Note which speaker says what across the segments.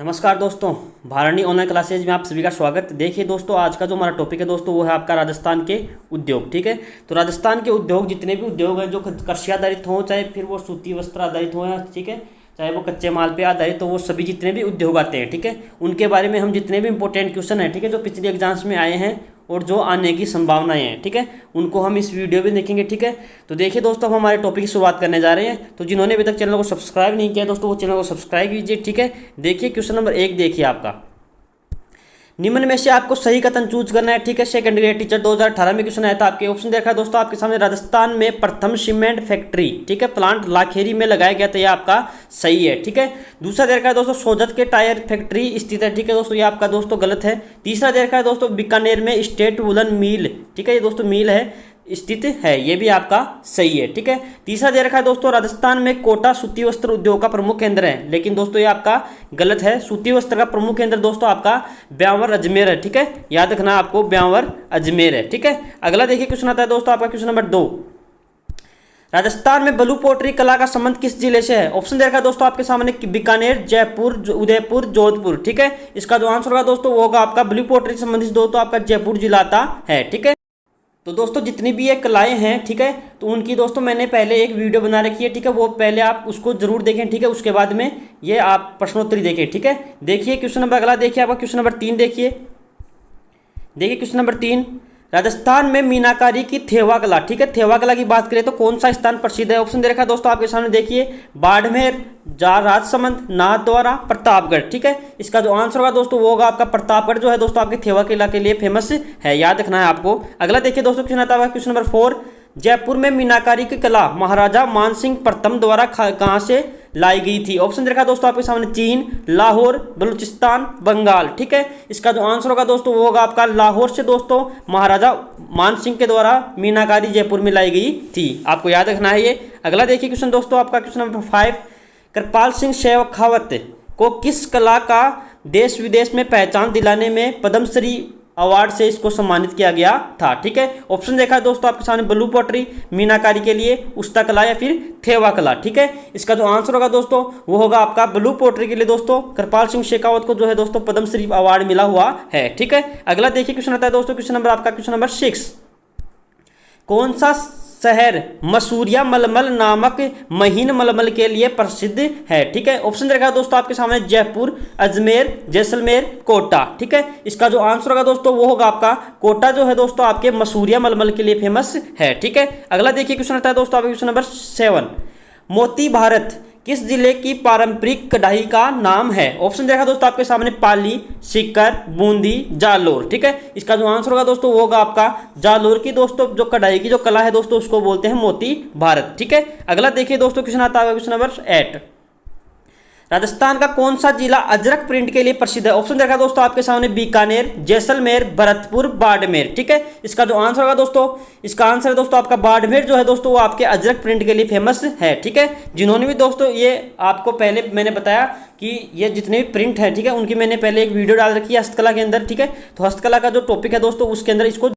Speaker 1: नमस्कार दोस्तों, Bharani online classes में आप सभी का स्वागत। देखिए दोस्तों, आज का जो हमारा टॉपिक है दोस्तों वो है आपका राजस्थान के उद्योग। ठीक है, तो राजस्थान के उद्योग, जितने भी उद्योग हैं जो कृषि आधारित हों, चाहे फिर वो सूती वस्त्र आधारित हो, ठीक है, चाहे वो कच्चे माल पे आधारित, तो वो सभी जितने भी उद्योग आते हैं, ठीक है, उनके बारे में हम जितने भी इंपॉर्टेंट क्वेश्चन हैं, ठीक है, जो पिछले एग्जाम्स में आए हैं और जो आने की संभावनाएं हैं, ठीक है, उनको हम इस वीडियो में देखेंगे। ठीक है, तो देखिए दोस्तों, हम हमारे टॉपिक की शुरुआत करने जा रहे हैं। तो जिन्होंने अभी तक चैनल को सब्सक्राइब नहीं किया दोस्तों, वो चैनल को सब्सक्राइब कीजिए। ठीक है, देखिए क्वेश्चन नंबर 1 देखिए आपका, निम्न में से आपको सही कथन चूज करना है। ठीक है, सेकंड ग्रेड टीचर 2018 में क्वेश्चन आया था। आपके ऑप्शन देखा दोस्तों आपके सामने, राजस्थान में प्रथम सीमेंट फैक्ट्री, ठीक है, प्लांट लाखेरी में लगाया गया था, ये आपका सही है। ठीक है, दूसरा देखा है दोस्तों, सोजत के टायर फैक्ट्री स्थित है। ठीक है दोस्तों, ये आपका दोस्तों गलत है। तीसरा देखा है दोस्तों, बीकानेर में स्टेट वुलन मिल, ठीक है, ये दोस्तों मिल है स्थित है, ये भी आपका सही है। ठीक है, तीसरा दे रखा है दोस्तों, राजस्थान में कोटा सूती वस्त्र उद्योग का प्रमुख केंद्र है, लेकिन दोस्तों ये आपका गलत है। सूती वस्त्र का प्रमुख केंद्र दोस्तों आपका ब्यावर अजमेर है। ठीक है, याद रखना आपको, ब्यावर अजमेर है। ठीक है, अगला देखिए क्वेश्चन आता है दोस्तों आपका क्वेश्चन नंबर 2, राजस्थान में ब्लू पोट्री कला का संबंध किस जिले से है। ऑप्शन दे रखा है दोस्तों आपके सामने, बीकानेर, जयपुर, उदयपुर, जोधपुर। ठीक है, इसका जो आंसर होगा दोस्तों वो होगा आपका ब्लू पोट्री से संबंधित दोस्तों आपका जयपुर जिला आता है। ठीक है, तो दोस्तों जितनी भी ये कलाएं हैं, ठीक है, तो उनकी दोस्तों मैंने पहले एक वीडियो बना रखी है। ठीक है, वो पहले आप उसको जरूर देखें। ठीक है, उसके बाद में ये आप प्रश्नोत्तरी देखें। ठीक है, देखिए क्वेश्चन नंबर अगला देखिए आपका क्वेश्चन नंबर 3 देखिए क्वेश्चन नंबर 3, राजस्थान में मीनाकारी की थेवा कला, ठीक है, थेवा कला की बात करें तो कौन सा स्थान प्रसिद्ध है। ऑप्शन दे रखा है दोस्तों आपके सामने, देखिए बाड़मेर, राजसमंद, नाथद्वारा, प्रतापगढ़। ठीक है, इसका जो आंसर होगा दोस्तों वो होगा आपका प्रतापगढ़, जो है दोस्तों आपके थेवा किला के लिए फेमस है, याद रखना है आपको। अगला देखिए दोस्तों क्वेश्चन आता है क्वेश्चन नंबर 4, जयपुर में मीनाकारी की कला महाराजा मानसिंह प्रथम द्वारा कहाँ से लाई गई थी। ऑप्शन देखा दोस्तों आपके सामने, चीन, लाहौर, बलूचिस्तान, बंगाल। ठीक है, इसका जो आंसर होगा दोस्तों वो होगा आपका लाहौर से दोस्तों महाराजा मानसिंह के द्वारा मीनाकारी जयपुर में लाई गई थी, आपको याद रखना है ये। अगला देखिए क्वेश्चन दोस्तों आपका क्वेश्चन नंबर 5, कृपाल सिंह शेखावत को किस कला का देश विदेश में पहचान दिलाने में पद्मश्री अवार्ड से इसको सम्मानित किया गया था। ठीक है, ऑप्शन देखा है दोस्तों आपके सामने, ब्लू पोट्री, मीनाकारी के लिए, उस्ता कला या फिर थेवा कला। ठीक है, इसका जो आंसर होगा दोस्तों वो होगा आपका ब्लू पोट्री के लिए दोस्तों कृपाल सिंह शेखावत को जो है दोस्तों पद्मश्री अवार्ड मिला हुआ है। ठीक है, अगला देखिए क्वेश्चन आता है दोस्तों क्वेश्चन नंबर आपका क्वेश्चन नंबर 6, कौन सा शहर मसूरिया मलमल नामक महीन मलमल के लिए प्रसिद्ध है। ठीक है, ऑप्शन दे रखा है दोस्तों आपके सामने, जयपुर, अजमेर, जैसलमेर, कोटा। ठीक है, इसका जो आंसर होगा दोस्तों वो होगा आपका कोटा, जो है दोस्तों आपके मसूरिया मलमल के लिए फेमस है। ठीक है, अगला देखिए क्वेश्चन आता है दोस्तों आपके क्वेश्चन नंबर 7, मोती भारत किस जिले की पारंपरिक कढ़ाई का नाम है। ऑप्शन देखा दोस्तों आपके सामने, पाली, सीकर, बूंदी, जालोर। ठीक है, इसका जो आंसर होगा दोस्तों वो होगा आपका जालोर की दोस्तों जो कढ़ाई की जो कला है दोस्तों उसको बोलते हैं मोती भारत। ठीक है, अगला देखिए दोस्तों क्वेश्चन आता है क्वेश्चन नंबर 8, राजस्थान का कौन सा जिला अजरक प्रिंट के लिए प्रसिद्ध है। ऑप्शन देखा दोस्तों आपके सामने, बीकानेर, जैसलमेर, भरतपुर, बाड़मेर। ठीक है, इसका जो आंसर होगा दोस्तों, इसका आंसर है दोस्तों आपका बाड़मेर, जो है दोस्तों वो आपके अजरक प्रिंट के लिए फेमस है। ठीक है, जिन्होंने भी दोस्तों ये आपको पहले मैंने बताया कि ये जितने भी प्रिंट है, ठीक है, उनकी मैंने पहले एक वीडियो डाल रखी है हस्तकला के अंदर। ठीक है, तो हस्तकला का जो टॉपिक है दोस्तों उसके अंदर इसको।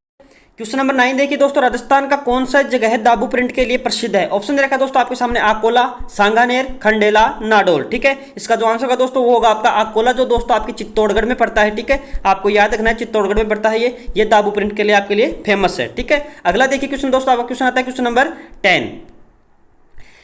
Speaker 1: क्वेश्चन नंबर 9 देखिए दोस्तों, राजस्थान का कौन सा जगह दाबू प्रिंट के लिए प्रसिद्ध है। ऑप्शन दे रखा है दोस्तों आपके सामने, आकोला, सांगानेर, खंडेला, नाडोल। ठीक है, इसका जो आंसर होगा दोस्तों वो होगा आपका आकोला, जो दोस्तों आपके चित्तौड़गढ़ में पड़ता है। ठीक है, आपको याद रखना है चित्तौड़गढ़ में पड़ता है ये दाबू प्रिंट के लिए आपके लिए फेमस है। ठीक है, अगला देखिए क्वेश्चन दोस्तों आपका क्वेश्चन आता है क्वेश्चन नंबर 10,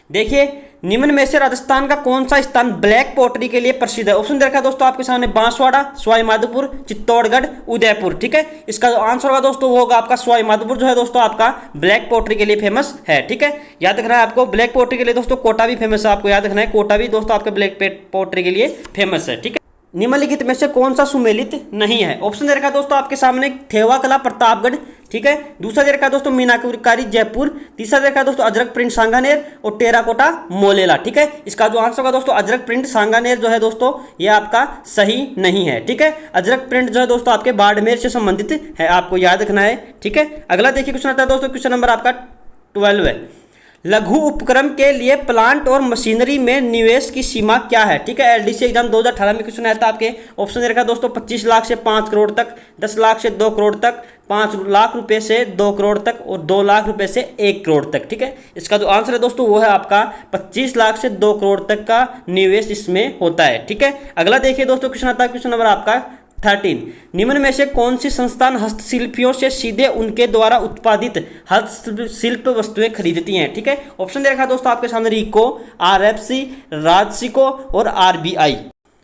Speaker 1: देखिए निम्न में से राजस्थान का कौन सा स्थान ब्लैक पोट्री के लिए प्रसिद्ध है। ऑप्शन देखा दोस्तों आपके सामने, बांसवाड़ा, सवाई माधोपुर, चित्तौड़गढ़, उदयपुर। ठीक है, इसका जो आंसर होगा दोस्तों वो होगा आपका सवाई माधोपुर, जो है दोस्तों आपका ब्लैक पोट्री के लिए फेमस है। ठीक है, याद रखना है आपको, ब्लैक पोट्री के लिए दोस्तों कोटा भी फेमस है, आपको याद रखना है, कोटा भी दोस्तों आपके ब्लैक पोट्री के लिए फेमस है। ठीक है, निम्नलिखित में से कौन सा सुमेलित नहीं है। ऑप्शन दे रखा है दोस्तों आपके सामने, थेवा कला प्रतापगढ़। ठीक है, दूसरा दे रखा है दोस्तों मीनाकारी जयपुर, तीसरा दे रखा है दोस्तों अजरक प्रिंट सांगानेर और टेराकोटा मोलेला। ठीक है, इसका जो आंसर होगा दोस्तों अजरक प्रिंट सांगानेर, जो है दोस्तों ये आपका सही नहीं है। ठीक है, अजरक प्रिंट जो है दोस्तों आपके बाड़मेर से संबंधित है, आपको याद रखना है। ठीक है, अगला देखिए क्वेश्चन आता है दोस्तों क्वेश्चन नंबर आपका 12 है, लघु उपक्रम के लिए प्लांट और मशीनरी में निवेश की सीमा क्या है? ठीक है, एलडीसी एग्जाम 2018 में क्वेश्चन आया था आपके। ऑप्शन दे रखा है दोस्तों 25 लाख से 5 करोड़ तक, 10 लाख से 2 करोड़ तक, 5 लाख रुपए से 2 करोड़ तक और 2 लाख रुपए से 1 करोड़ तक। ठीक है, इसका जो आंसर है दोस्तों वो है आपका 25 लाख से 2 करोड़ तक का निवेश इसमें होता है। ठीक है, अगला देखिए दोस्तों क्वेश्चन आता है, क्वेश्चन नंबर आपका 13। निम्न में से कौन सी संस्थान हस्तशिल्पियों से सीधे उनके द्वारा उत्पादित हस्तशिल्प वस्तुएं खरीदती हैं? ठीक है, ऑप्शन दे रखा है दोस्तों आपके सामने रिको, आरएफसी, राजसिको और आरबीआई।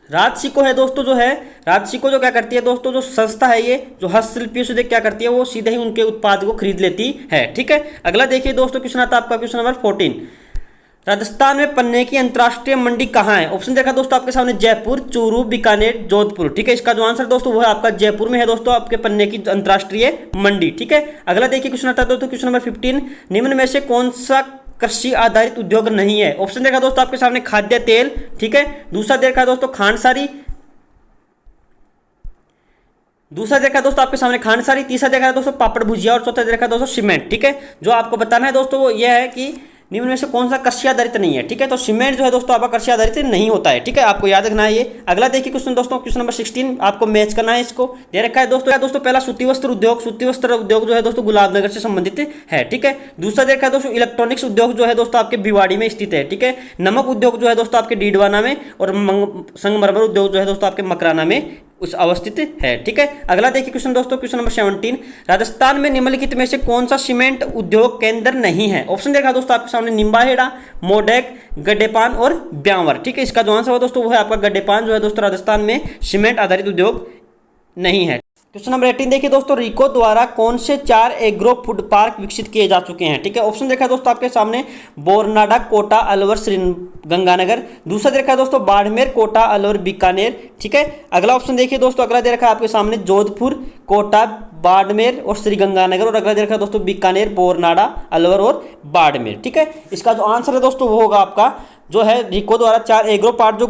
Speaker 1: राजसिको है दोस्तों जो है, राजसिको जो क्या करती है दोस्तों, जो संस्था है ये जो हस्तशिल्पियों से क्या करती है, वो सीधे ही उनके उत्पाद को खरीद लेती है। ठीक है, अगला देखिए दोस्तों क्वेश्चन आता है आपका क्वेश्चन नंबर 14। राजस्थान में पन्ने की अंतर्राष्ट्रीय मंडी कहाँ है? ऑप्शन देखा दोस्तों आपके सामने जयपुर, चूरू, बीकानेर, जोधपुर। ठीक है, इसका जो आंसर दोस्तों वो है आपका जयपुर में है दोस्तों आपके पन्ने की अंतर्राष्ट्रीय मंडी। ठीक है, अगला देखिए क्वेश्चन आता है दोस्तों क्वेश्चन नंबर 15। निम्न में से कौन सा कृषि आधारित उद्योग नहीं है? ऑप्शन देखा दोस्तों आपके सामने खाद्य तेल, ठीक है, दूसरा देखा दोस्तों खांडसारी, दूसरा देखा दोस्तों आपके सामने खांडसारी, तीसरा देखा दोस्तों पापड़ भुजिया और चौथा देखा दोस्तों सीमेंट। ठीक है, जो आपको बताना है दोस्तों वो ये है कि निम्न में से कौन सा कृषि आधारित नहीं है। ठीक है, तो सीमेंट जो है दोस्तों आपका कृषि आधारित नहीं होता है। ठीक है, आपको याद रखना है ये। अगला देखिए क्वेश्चन दोस्तों क्वेश्चन नंबर 16, आपको मैच करना है, इसको दे रखा है दोस्तों पहला सूती वस्त्र उद्योग, सूती वस्त्र उद्योग जो है दोस्तों गुलाबनगर से संबंधित है। ठीक है, दूसरा देखा है दोस्तों इलेक्ट्रॉनिक्स उद्योग जो है दोस्तों आपके भिवाड़ी में स्थित है। ठीक है, नमक उद्योग जो है दोस्तों आपके डीडवाना में और संगमरमर उद्योग जो है दोस्तों आपके मकराना में उस अवस्थित है। ठीक है, अगला देखिए क्वेश्चन दोस्तों क्वेश्चन नंबर 17। राजस्थान में निम्नलिखित में से कौन सा सीमेंट उद्योग केंद्र नहीं है? ऑप्शन देखा दोस्तों आपके सामने निम्बाहेड़ा, मोडेक, गड्डेपान और ब्यावर। ठीक है, इसका जो आंसर है दोस्तों वो है आपका गड्डेपान जो है दोस्तों राजस्थान में सीमेंट आधारित उद्योग नहीं है। क्वेश्चन नंबर 18 देखिए दोस्तों, रिको द्वारा कौन से 4 एग्रो फूड पार्क विकसित किए जा चुके हैं? ठीक है, ऑप्शन देखा दोस्तों आपके सामने बोरनाडा, कोटा, अलवर, गंगानगर। दूसरा देखा है दोस्तों बाड़मेर, कोटा, अलवर, बीकानेर। ठीक है, अगला ऑप्शन देखिए दोस्तों, अगला दे रखा है आपके सामने जोधपुर, कोटा, बाड़मेर और श्री गंगानगर। और अगला दे रखा है दोस्तों बीकानेर, बोरनाडा, अलवर और बाड़मेर। ठीक है, इसका जो आंसर है दोस्तों वो होगा आपका जो है रिको द्वारा 4 एग्रो पार्क जो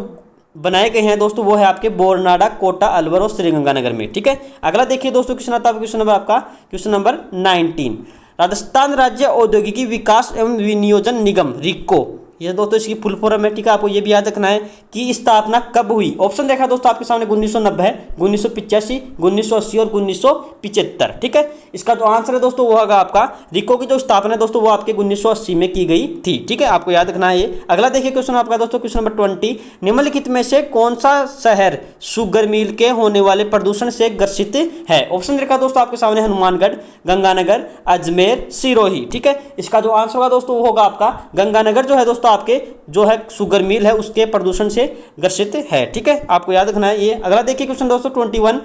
Speaker 1: बनाए गए हैं दोस्तों वो है आपके बोरनाडा, कोटा, अलवर और श्रीगंगानगर में। ठीक है, अगला देखिए दोस्तों क्वेश्चन आता है क्वेश्चन नंबर आपका क्वेश्चन नंबर 19। राजस्थान राज्य औद्योगिकी विकास एवं विनियोजन निगम रिको, ये दोस्तों इसकी फुल फॉर्म है। ठीक है, आपको ये भी याद रखना है कि स्थापना कब हुई। ऑप्शन देखा दोस्तों आपके सामने 1990, 1985, 1980 और 1975। ठीक है, इसका जो आंसर है दोस्तों वो होगा आपका रिको की जो स्थापना है दोस्तों वो आपके 1980 में की गई थी। ठीक है, आपको याद रखना है ये। अगला देखिए क्वेश्चन आपका दोस्तों क्वेश्चन नंबर 20। निम्नलिखित में से कौन सा शहर शुगर मिल के होने वाले प्रदूषण से ग्रसित है? ऑप्शन देखा दोस्तों आपके सामने हनुमानगढ़, गंगानगर, अजमेर, सिरोही। ठीक है, इसका जो आंसर होगा दोस्तों वो होगा आपका गंगानगर जो है दोस्तों आपके जो है शुगर मिल है उसके प्रदूषण से ग्रसित है। ठीक है, आपको याद रखना है ये। अगला देखिए क्वेश्चन दोस्तों 21।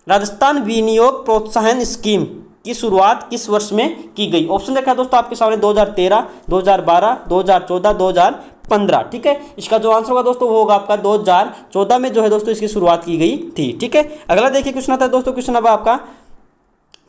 Speaker 1: राजस्थान विनियोग प्रोत्साहन स्कीम की शुरुआत किस वर्ष में की गई? ऑप्शन देखा दोस्तों आपके सामने 2013, 2012, 2014, 2015। ठीक है, इसका जो आंसर होगा दोस्तों वो होगा आपका 2014 में जो है दोस्तों इसकी शुरुआत की गई थी। ठीक है, अगला देखिए क्वेश्चन आता है दोस्तों क्वेश्चन नंबर आपका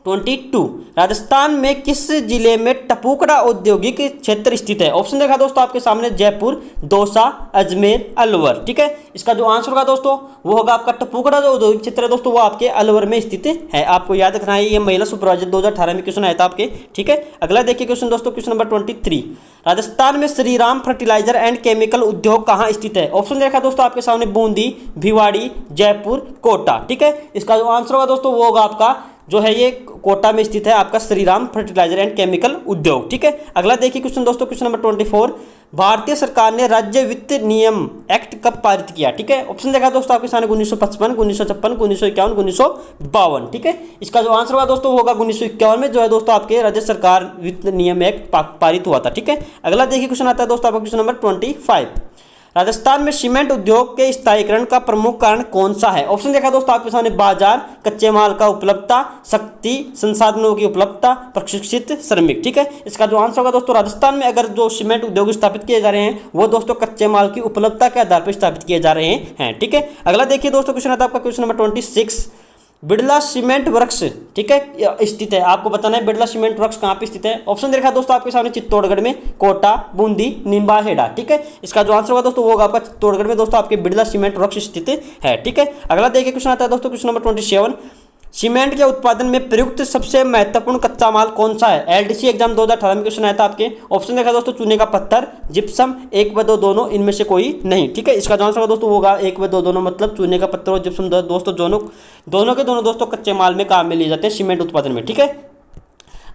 Speaker 1: 22। राजस्थान में किस जिले में टपुकड़ा औद्योगिक क्षेत्र स्थित है? ऑप्शन देखा दोस्तों आपके सामने जयपुर, दौसा, अजमेर, अलवर। ठीक है, इसका जो आंसर होगा दोस्तों वो होगा आपका टपुकड़ा जो औद्योगिक क्षेत्र है दोस्तों वो आपके अलवर में स्थित है। आपको याद रखना है ये महिला सुपरवाइजर 2018 में क्वेश्चन आया था आपके। ठीक है, अगला देखिए क्वेश्चन दोस्तों क्वेश्चन नंबर 23। राजस्थान में श्रीराम फर्टिलाइजर एंड केमिकल उद्योग कहाँ स्थित है? ऑप्शन देखा दोस्तों आपके सामने बूंदी, भिवाड़ी, जयपुर, कोटा। ठीक है, इसका जो आंसर होगा दोस्तों वो होगा आपका जो है ये कोटा में स्थित है आपका श्रीराम फर्टिलाइजर एंड केमिकल उद्योग। ठीक है, अगला देखिए क्वेश्चन दोस्तों क्वेश्चन नंबर 24। भारतीय सरकार ने राज्य वित्त नियम एक्ट कब पारित किया? ठीक है, ऑप्शन देखा दोस्तों आपके सामने 1955, 1956, 1951, 1952। ठीक है, इसका जो आंसर होगा दोस्तों होगा 1951 में जो है दोस्तों आपके राज्य सरकार वित्त नियम एक्ट पारित हुआ था। ठीक है, अगला देखिए क्वेश्चन आता है दोस्तों आपका क्वेश्चन नंबर 25। राजस्थान में सीमेंट उद्योग के स्थायीकरण का प्रमुख कारण कौन सा है? ऑप्शन देखा दोस्तों आपके सामने बाजार, कच्चे माल का उपलब्धता, शक्ति संसाधनों की उपलब्धता, प्रशिक्षित श्रमिक। ठीक है, इसका जो आंसर होगा दोस्तों राजस्थान में अगर जो सीमेंट उद्योग स्थापित किए जा रहे हैं वो दोस्तों कच्चे माल की उपलब्धता के आधार पर स्थापित किए जा रहे हैं। ठीक है, अगला देखिए दोस्तों क्वेश्चन आता है आपका question number 26। Birla cement works ठीक है स्थित है, आपको बताना है बिड़ला सीमेंट वर्क्स कहाँ पे स्थित है। ऑप्शन देखा दोस्तों आपके सामने चित्तौड़गढ़ में, कोटा, बूंदी, निम्बाहेड़ा। ठीक है, इसका जो आंसर होगा दोस्तों वो होगा आपका चित्तौड़गढ़ में दोस्तों आपके बिड़ला सीमेंट वर्क्स स्थित है। ठीक है, अगला देखिए क्वेश्चन आता है दोस्तों क्वेश्चन नंबर 27। सीमेंट के उत्पादन में प्रयुक्त सबसे महत्वपूर्ण कच्चा माल कौन सा है? एलडीसी एग्जाम 2018 में क्वेश्चन आया था आपके। ऑप्शन देखा दोस्तों, चूने का पत्थर, जिप्सम, 1 व 2 दोनों, इनमें से कोई नहीं। ठीक है, इसका जो आंसर दोस्तों होगा 1 व 2 दोनों, मतलब चूने का पत्थर और जिप्सम दोस्तों दोनों के दोनों दोस्तों कच्चे माल में काम में लिए जाते हैं सीमेंट उत्पादन में। ठीक है,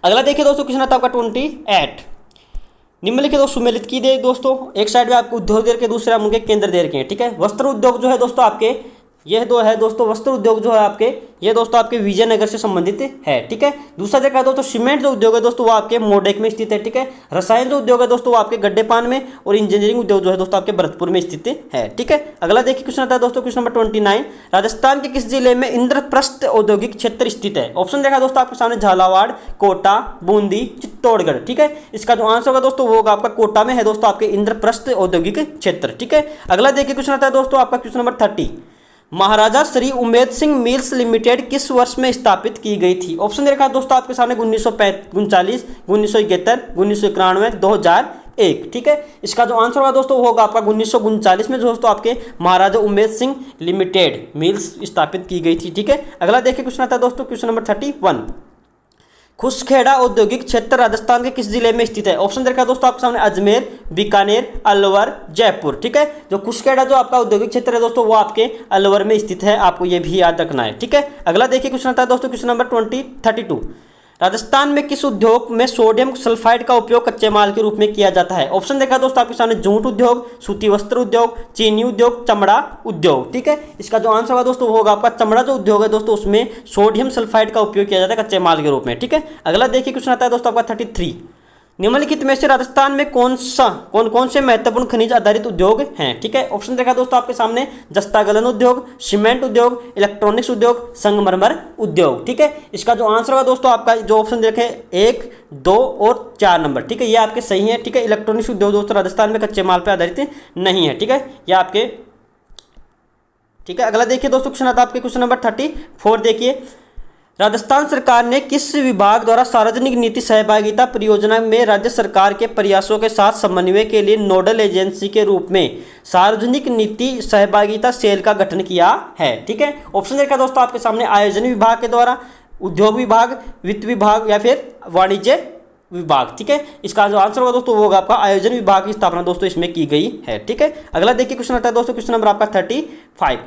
Speaker 1: अगला देखिए दोस्तों, क्वेश्चन आता है आपका 28। निम्नलिखित दोस्तों सुमेलित की दे दोस्तों, एक साइड में आपको उद्योग दे रखे, दूसरे उनके केंद्र दे रखे हैं। ठीक है, वस्त्र उद्योग जो है दोस्तों आपके, यह दो है दोस्तों, वस्त्र उद्योग जो है आपके, ये दोस्तों आपके विजयनगर से संबंधित है। ठीक है, दूसरा देखा दोस्तों सीमेंट जो उद्योग है दोस्तों वो आपके मोडेक में स्थित है। ठीक है, रसायन जो उद्योग है दोस्तों वो आपके गड्डेपान में, और इंजीनियरिंग उद्योग जो है दोस्तों आपके भरतपुर में स्थित है। ठीक है, अगला देखिए क्वेश्चन आता है दोस्तों, क्वेश्चन नंबर 29। राजस्थान के किस जिले में इंद्रप्रस्थ औद्योगिक क्षेत्र स्थित है? ऑप्शन देखा दोस्तों आपके सामने, झालावाड़, कोटा, बूंदी, चित्तौड़गढ़। ठीक है, इसका जो आंसर होगा दोस्तों वो होगा आपका कोटा में है दोस्तों आपके इंद्रप्रस्थ औद्योगिक क्षेत्र। ठीक है, अगला देखिए क्वेश्चन आता है दोस्तों आपका क्वेश्चन नंबर 30। महाराजा श्री उमेद सिंह मिल्स लिमिटेड किस वर्ष में स्थापित की गई थी? ऑप्शन देखा दोस्तों आपके सामने, 1939, 1971, 1991, 2001। ठीक है, इसका जो आंसर होगा दोस्तों वो होगा आपका 1939 में दोस्तों आपके महाराजा उमेद सिंह लिमिटेड मिल्स स्थापित की गई थी। ठीक है, अगला देखिए क्वेश्चन आता है दोस्तों, क्वेश्चन नंबर 31। खुसखेड़ा औद्योगिक क्षेत्र राजस्थान के किस जिले में स्थित है? ऑप्शन देखा दोस्तों आपके सामने, अजमेर, बीकानेर, अलवर, जयपुर। ठीक है, जो खुसखेड़ा जो आपका औद्योगिक क्षेत्र है दोस्तों वो आपके अलवर में स्थित है, आपको ये भी याद रखना है। ठीक है, अगला देखिए क्वेश्चन आता है दोस्तों, क्वेश्चन नंबर 32। राजस्थान में किस उद्योग में सोडियम सल्फाइड का उपयोग कच्चे माल के रूप में किया जाता है? ऑप्शन देखा दोस्तों आपके सामने, जूट उद्योग, सूती वस्त्र उद्योग, चीनी उद्योग, चमड़ा उद्योग। ठीक है, इसका जो आंसर होगा दोस्तों वो होगा आपका चमड़ा जो उद्योग है दोस्तों उसमें सोडियम सल्फाइड का उपयोग किया जाता है कच्चे माल के रूप में। ठीक है, अगला देखिए क्वेश्चन आता है दोस्तों आपका 33। निम्नलिखित में से राजस्थान में कौन कौन से महत्वपूर्ण खनिज आधारित उद्योग हैं? ठीक है, ऑप्शन देखा दोस्तों आपके सामने, जस्ता गलन उद्योग, सीमेंट उद्योग, इलेक्ट्रॉनिक्स उद्योग, संगमरमर उद्योग। ठीक है, इसका जो आंसर होगा दोस्तों आपका जो ऑप्शन देखे 1, 2 और 4 नंबर। ठीक है, ये आपके सही है। ठीक है, इलेक्ट्रॉनिक्स उद्योग दोस्तों राजस्थान में कच्चे माल पर आधारित नहीं है। ठीक है, ये आपके, ठीक है, अगला देखिए दोस्तों क्वेश्चन आता है आपके क्वेश्चन नंबर 34। देखिए, राजस्थान सरकार ने किस विभाग द्वारा सार्वजनिक नीति सहभागिता परियोजना में राज्य सरकार के प्रयासों के साथ समन्वय के लिए नोडल एजेंसी के रूप में सार्वजनिक नीति सहभागिता सेल का गठन किया है? ठीक है, ऑप्शन देखा दोस्तों आपके सामने, आयोजन विभाग के द्वारा, उद्योग विभाग, वित्त विभाग या फिर वाणिज्य विभाग। ठीक है, इसका जो आंसर होगा दोस्तों वो होगा आपका आयोजन विभाग की स्थापना दोस्तों इसमें की गई है। ठीक है, अगला देखिए क्वेश्चन आता है दोस्तों, क्वेश्चन नंबर आपका 35।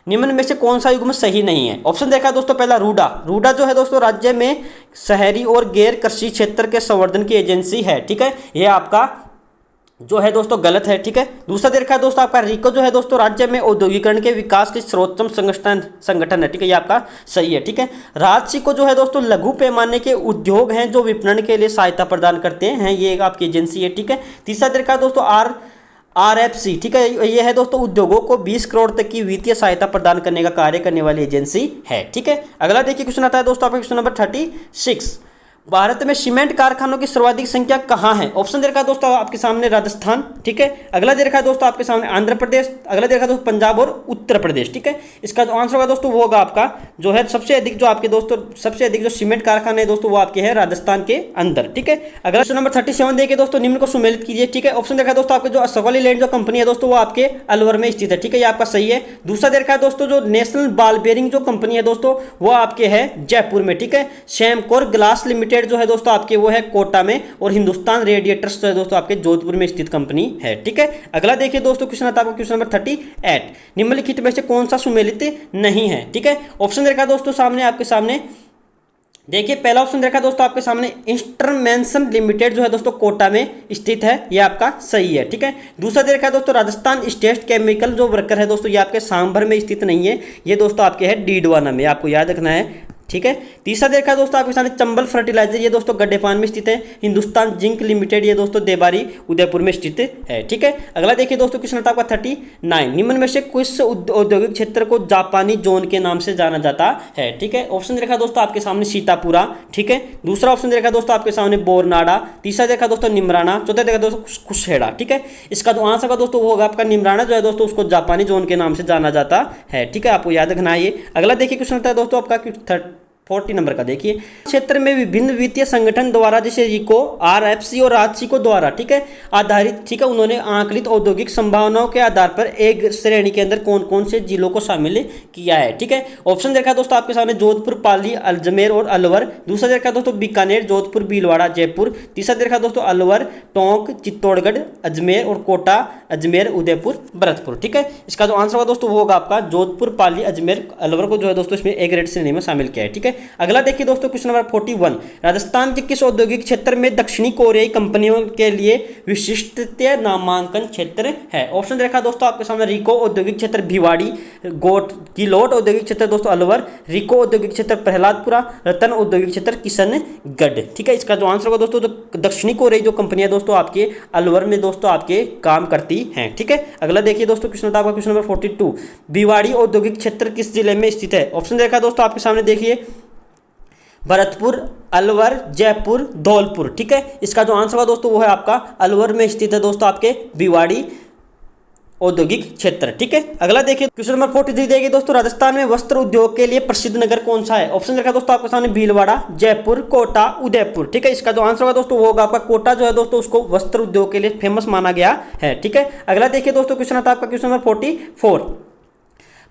Speaker 1: निम्न में से कौन सा युग्म सही नहीं है? ऑप्शन देखा दोस्तों पहला, रूडा जो है दोस्तों राज्य में शहरी और गैर कृषि क्षेत्र के संवर्धन की एजेंसी है। ठीक है, यह आपका जो है दोस्तों गलत है। ठीक है, दूसरा देखा है दोस्तों आपका, रिको जो है दोस्तों राज्य में औद्योगिकरण के विकास के सर्वोत्तम संगठन है। ठीक है, ये आपका सही है। ठीक है, राजसिको जो है दोस्तों लघु पैमाने के उद्योग हैं जो विपणन के लिए सहायता प्रदान करते हैं, ये आपकी एजेंसी है। ठीक है, तीसरा देखा है दोस्तों RFC। ठीक है, ये है दोस्तों उद्योगों को 20 करोड़ तक की वित्तीय सहायता प्रदान करने का कार्य करने वाली एजेंसी है। ठीक है, अगला देखिए क्वेश्चन आता है दोस्तों आपका क्वेश्चन नंबर 36। भारत में सीमेंट कारखानों की सर्वाधिक संख्या कहाँ है? ऑप्शन दे रखा है दोस्तों आपके सामने, राजस्थान। ठीक है, अगला दे रखा है दोस्तों आपके सामने आंध्र प्रदेश, अगला दे रखा है दोस्तों पंजाब और उत्तर प्रदेश। ठीक है, इसका जो आंसर होगा दोस्तों वो होगा आपका जो है सबसे अधिक जो आपके दोस्तों सबसे अधिक जो सीमेंट कारखाने है दोस्तों वो आपके है राजस्थान के अंदर। ठीक है, अगला क्वेश्चन नंबर 37 देखिए दोस्तों, निम्न को सुमेलित कीजिए। ठीक है, ऑप्शन देखा है दोस्तों आपके जो असवाली लैंड जो कंपनी है दोस्तों वो आपके अलवर में स्थित है। ठीक है, ये आपका सही है। दूसरा दे रखा है दोस्तों जो नेशनल बॉल बेयरिंग जो कंपनी है दोस्तों वो आपके है जयपुर में। ठीक है, शैमकोर ग्लास लिमिटेड जो है दोस्तों आपके वो है कोटा में, और हिंदुस्तान रेडिएटर्स जो है दोस्तों आपके जोधपुर में स्थित कंपनी है। ठीक है, अगला देखिए दोस्तों क्वेश्चन आता है आपको क्वेश्चन नंबर 38। निम्नलिखित में से कौन सा सुमेलित नहीं है? ठीक है, ऑप्शन देखा दोस्तों सामने आपके सामने, देखिए पहला ऑप्शन देखा दोस्तों आपके सामने, इंस्ट्रमेंशन लिमिटेड जो है दोस्तों कोटा में स्थित है, ये आपका सही है। ठीक है, दूसरा देखा दोस्तों राजस्थान स्टेट केमिकल जो वर्कर है दोस्तों ये आपके सांभर में स्थित नहीं है, ये दोस्तों आपके है डीडवाना में, आपको याद रखना है। ठीक है, तीसरा देखा दोस्तों आपके सामने चंबल फर्टिलाइजर, ये दोस्तों गड्डेपान में स्थित है। हिंदुस्तान जिंक लिमिटेड ये दोस्तों देबारी उदयपुर में स्थित है। ठीक है, अगला देखिए दोस्तों क्वेश्चन आता है आपका 39। निम्न में से किस औद्योगिक क्षेत्र को जापानी जोन के नाम से जाना जाता है? ठीक है, ऑप्शन देखा दोस्तों आपके सामने सीतापुरा। ठीक है, दूसरा ऑप्शन देखा दोस्तों आपके सामने बोरनाडा, तीसरा देखा दोस्तों निमराना, चौथा देखा दोस्तों खुसखेड़ा। ठीक है, इसका जो आंसर का दोस्तों वो होगा आपका निमराना जो है दोस्तों उसको जापानी जोन के नाम से जाना जाता है। ठीक है, आपको याद रखना है ये। अगला देखिए क्वेश्चन आता है दोस्तों आपका 40 नंबर का देखिए, क्षेत्र में विभिन्न वित्तीय संगठन द्वारा जैसे रिको, आरएफसी और राजसिको द्वारा, ठीक है, आधारित, ठीक है, उन्होंने आंकलित औद्योगिक संभावनाओं के आधार पर एक श्रेणी के अंदर कौन कौन से जिलों को शामिल किया है, ठीक है। ऑप्शन देखा दोस्तों आपके सामने जोधपुर, पाली, अजमेर और अलवर। दूसरा देखा दोस्तों बीकानेर, जोधपुर, भीलवाड़ा, जयपुर। तीसरा देखा दोस्तों अलवर, टोंक, चित्तौड़गढ़, अजमेर और कोटा, अजमेर, उदयपुर, भरतपुर, ठीक है। इसका जो आंसर होगा दोस्तों वो होगा आपका जोधपुर, पाली, अजमेर, अलवर को जो है दोस्तों इसमें ए ग्रेड श्रेणी में शामिल किया है, ठीक है। अगला देखिए दोस्तों क्वेश्चन नंबर 41, राजस्थान के किस औद्योगिक क्षेत्र में दक्षिणी कोरियाई कंपनियों के लिए विशिष्टतय नामांकन क्षेत्र है। ऑप्शन देखा दोस्तों आपके सामने रिको औद्योगिक क्षेत्र भिवाड़ी, किलोट औद्योगिक क्षेत्र दोस्तों अलवर, रिको औद्योगिक क्षेत्र प्रहलादपुरा, रतन औद्योगिक क्षेत्र किशनगढ़, ठीक है। इसका जो आंसर होगा दोस्तों जो दक्षिणी कोरियाई जो कंपनियां दोस्तों आपके अलवर में दोस्तों आपके काम करती हैं, ठीक है। अगला देखिए दोस्तों क्वेश्चन होता है आपका क्वेश्चन नंबर 42, भिवाड़ी औद्योगिक क्षेत्र किस जिले में स्थित है। ऑप्शन देखा दोस्तों आपके सामने देखिए भरतपुर, अलवर, जयपुर, धौलपुर, ठीक है। इसका जो आंसर होगा दोस्तों वो है आपका अलवर में स्थित है दोस्तों आपके भिवाड़ी औद्योगिक क्षेत्र, ठीक है। अगला देखिए क्वेश्चन नंबर 43 देखिए दोस्तों, राजस्थान में वस्त्र उद्योग के लिए प्रसिद्ध नगर कौन सा है। ऑप्शन देखा दोस्तों आपके सामने भीलवाड़ा, जयपुर, कोटा, उदयपुर, ठीक है। इसका जो आंसर होगा दोस्तों वो होगा आपका कोटा जो है दोस्तों उसको वस्त्र उद्योग के लिए फेमस माना गया है, ठीक है। अगला देखिए दोस्तों क्वेश्चन आता है आपका क्वेश्चन नंबर 44,